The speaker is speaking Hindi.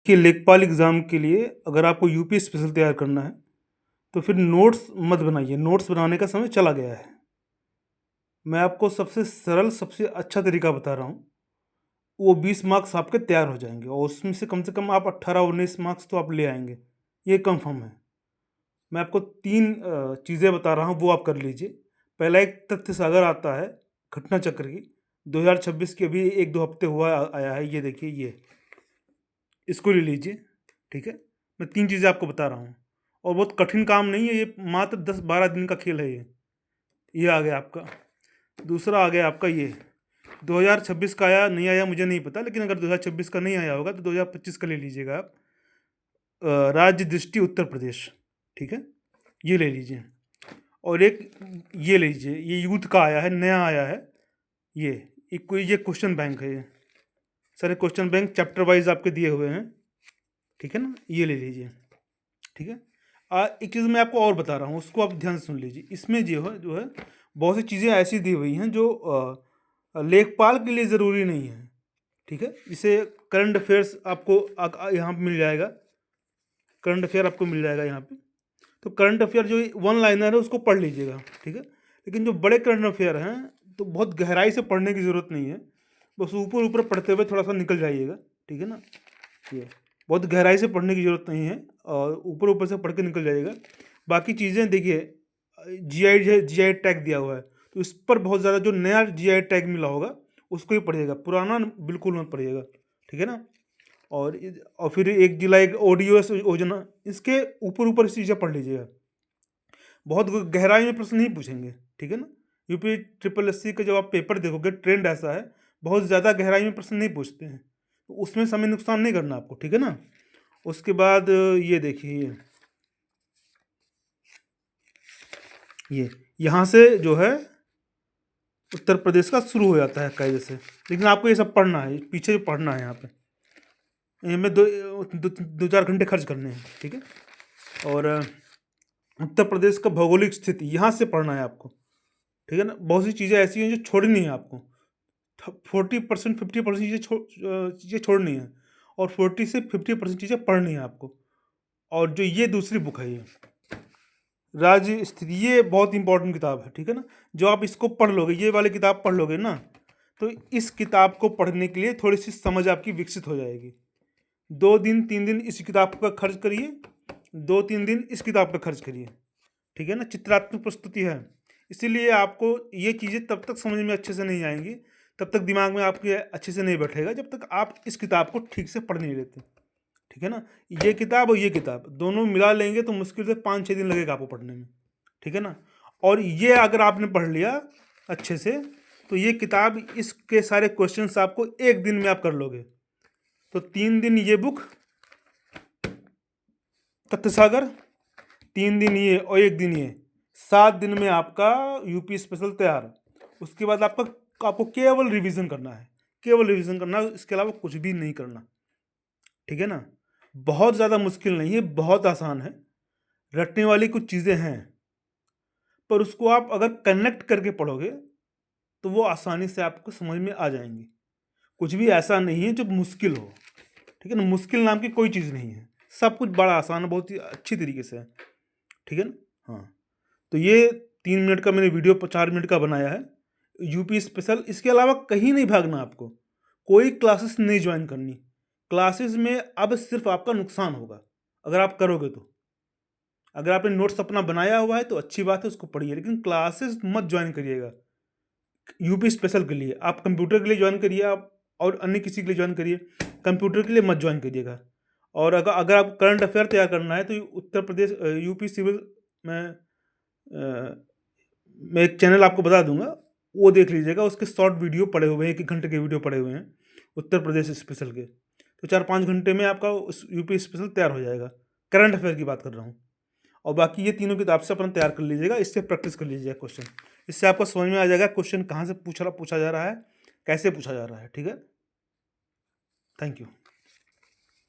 इसके लेखपाल एग्ज़ाम के लिए अगर आपको यूपी स्पेशल तैयार करना है तो फिर नोट्स मत बनाइए, नोट्स बनाने का समय चला गया है। मैं आपको सबसे सरल, सबसे अच्छा तरीका बता रहा हूँ। वो 20 मार्क्स आपके तैयार हो जाएँगे और उसमें से कम आप 18-19 मार्क्स तो आप ले आएँगे, ये कन्फर्म है। मैं आपको 3 चीज़ें बता रहा हूँ, वो आप कर लीजिए। पहला एक तथ्य सागर आता है, घटना चक्र की, 2026 की अभी 1-2 हफ्ते हुआ आया है, ये देखिए ये। इसको ले लीजिए, ठीक है? मैं 3 चीज़ें आपको बता रहा हूँ और बहुत कठिन काम नहीं है, ये मात्र 10-12 दिन का खेल है ये। ये आ गया आपका। दूसरा आ गया आपका ये, 2026 का आया नहीं आया मुझे नहीं पता, लेकिन अगर 2026 का नहीं आया होगा तो 2025 का ले लीजिएगा आप। राज्य दृष्टि उत्तर प्रदेश, ठीक है? ये ले लीजिए। और एक ये लीजिए, ये यूथ का आया है, नया आया है, ये क्वेश्चन बैंक है ये। सारे क्वेश्चन बैंक चैप्टर वाइज आपके दिए हुए हैं, ठीक है ना? ये ले लीजिए, ठीक है? एक चीज़ मैं आपको और बता रहा हूँ, उसको आप ध्यान से सुन लीजिए। इसमें जो है बहुत सी चीज़ें ऐसी दी हुई हैं जो लेखपाल के लिए ज़रूरी नहीं है, ठीक है? जैसे करंट अफेयर्स आपको यहाँ पे मिल जाएगा, करंट अफेयर आपको मिल जाएगा यहाँ पे। तो करंट अफेयर जो वन लाइनर है उसको पढ़ लीजिएगा, ठीक है? लेकिन जो बड़े करंट अफेयर हैं तो बहुत गहराई से पढ़ने की ज़रूरत नहीं है, बस ऊपर ऊपर पढ़ते हुए थोड़ा सा निकल जाइएगा, ठीक है ना? ये बहुत गहराई से पढ़ने की ज़रूरत नहीं है और ऊपर ऊपर से पढ़ के निकल जाइएगा। बाकी चीज़ें देखिए, जीआई टैग दिया हुआ है तो इस पर बहुत ज़्यादा, जो नया जीआई टैग मिला होगा उसको ही पढ़िएगा, पुराना बिल्कुल मत पढ़िएगा, ठीक है ना? और फिर 1 जुलाई ओडीओएस योजना, इसके ऊपर ऊपर चीज़ें पढ़ लीजिएगा, बहुत गहराई में प्रश्न नहीं पूछेंगे, ठीक है ना? यूपी ट्रिपल एससी का जब आप पेपर देखोगे, ट्रेंड ऐसा है, बहुत ज़्यादा गहराई में प्रश्न नहीं पूछते हैं, तो उसमें समय नुकसान नहीं करना आपको, ठीक है ना? उसके बाद ये देखिए, ये यहाँ से जो है उत्तर प्रदेश का शुरू हो जाता है कायदे से, लेकिन आपको ये सब पढ़ना है, पीछे जो पढ़ना है यहाँ पे, इनमें 2-4 घंटे खर्च करने हैं, ठीक है? और उत्तर प्रदेश का भौगोलिक स्थिति यहाँ से पढ़ना है आपको, ठीक है ना? बहुत सी चीज़ें ऐसी हैं जो छोड़नी है आपको, 40% 50% चीज़ें छोड़नी है और 40 से 50% चीज़ें पढ़नी है आपको। और जो ये दूसरी बुक है, ये राज्य स्थिति, ये बहुत इंपॉर्टेंट किताब है, ठीक है ना? जो आप इसको पढ़ लोगे, ये वाली किताब पढ़ लोगे ना, तो इस किताब को पढ़ने के लिए थोड़ी सी समझ आपकी विकसित हो जाएगी। 2 दिन 3 दिन इस किताब का खर्च करिए, 2-3 दिन इस किताब पे खर्च करिए, ठीक है ना? चित्रात्मक प्रस्तुति है, इसीलिए आपको ये चीज़ें तब तक समझ में अच्छे से नहीं आएंगी, तब तक दिमाग में आपके अच्छे से नहीं बैठेगा, जब तक आप इस किताब को ठीक से पढ़ नहीं लेते, ठीक है ना? ये किताब और ये किताब दोनों मिला लेंगे तो मुश्किल से 5-6 दिन लगेगा आपको पढ़ने में, ठीक है ना? और ये अगर आपने पढ़ लिया अच्छे से तो ये किताब, इसके सारे क्वेश्चंस आपको 1 दिन में आप कर लोगे। तो 3 दिन ये बुक तथ्य सागर, 3 दिन ये और 1 दिन ये, 7 दिन में आपका यूपी स्पेशल तैयार। उसके बाद आपको केवल रिवीजन करना है, केवल रिवीजन करना है, इसके अलावा कुछ भी नहीं करना, ठीक है ना? बहुत ज़्यादा मुश्किल नहीं है, बहुत आसान है, रटने वाली कुछ चीज़ें हैं, पर उसको आप अगर कनेक्ट करके पढ़ोगे तो वो आसानी से आपको समझ में आ जाएंगी। कुछ भी ऐसा नहीं है जो मुश्किल हो, ठीक है ना? मुश्किल नाम की कोई चीज़ नहीं है, सब कुछ बड़ा आसान है, बहुत ही अच्छी तरीके से है, ठीक है ना? हाँ, तो ये 3 मिनट का मैंने वीडियो 4 मिनट का बनाया है, यूपी स्पेशल। इसके अलावा कहीं नहीं भागना आपको, कोई क्लासेस नहीं ज्वाइन करनी। क्लासेस में अब सिर्फ आपका नुकसान होगा अगर आप करोगे तो। अगर आपने नोट्स अपना बनाया हुआ है तो अच्छी बात है, उसको पढ़िए, लेकिन क्लासेस मत ज्वाइन करिएगा यूपी स्पेशल के लिए। आप कंप्यूटर के लिए ज्वाइन करिए, आप और अन्य किसी के लिए ज्वाइन करिए, कंप्यूटर के लिए मत ज्वाइन करिएगा। और अगर आप करंट अफेयर तैयार करना है तो उत्तर प्रदेश यूपी सिविल में मैं एक चैनल आपको बता दूंगा, वो देख लीजिएगा, उसके शॉर्ट वीडियो पड़े हुए हैं, 1-1 घंटे के वीडियो पड़े हुए हैं उत्तर प्रदेश स्पेशल के। तो 4-5 घंटे में आपका उस यूपी स्पेशल तैयार हो जाएगा। करंट अफेयर की बात कर रहा हूँ। और बाकी ये तीनों किताब से अपना तैयार कर लीजिएगा, इससे प्रैक्टिस कर लीजिएगा क्वेश्चन। इससे आपको समझ में आ जाएगा क्वेश्चन कहाँ से पूछा जा रहा है, कैसे पूछा जा रहा है, ठीक है? Thank you.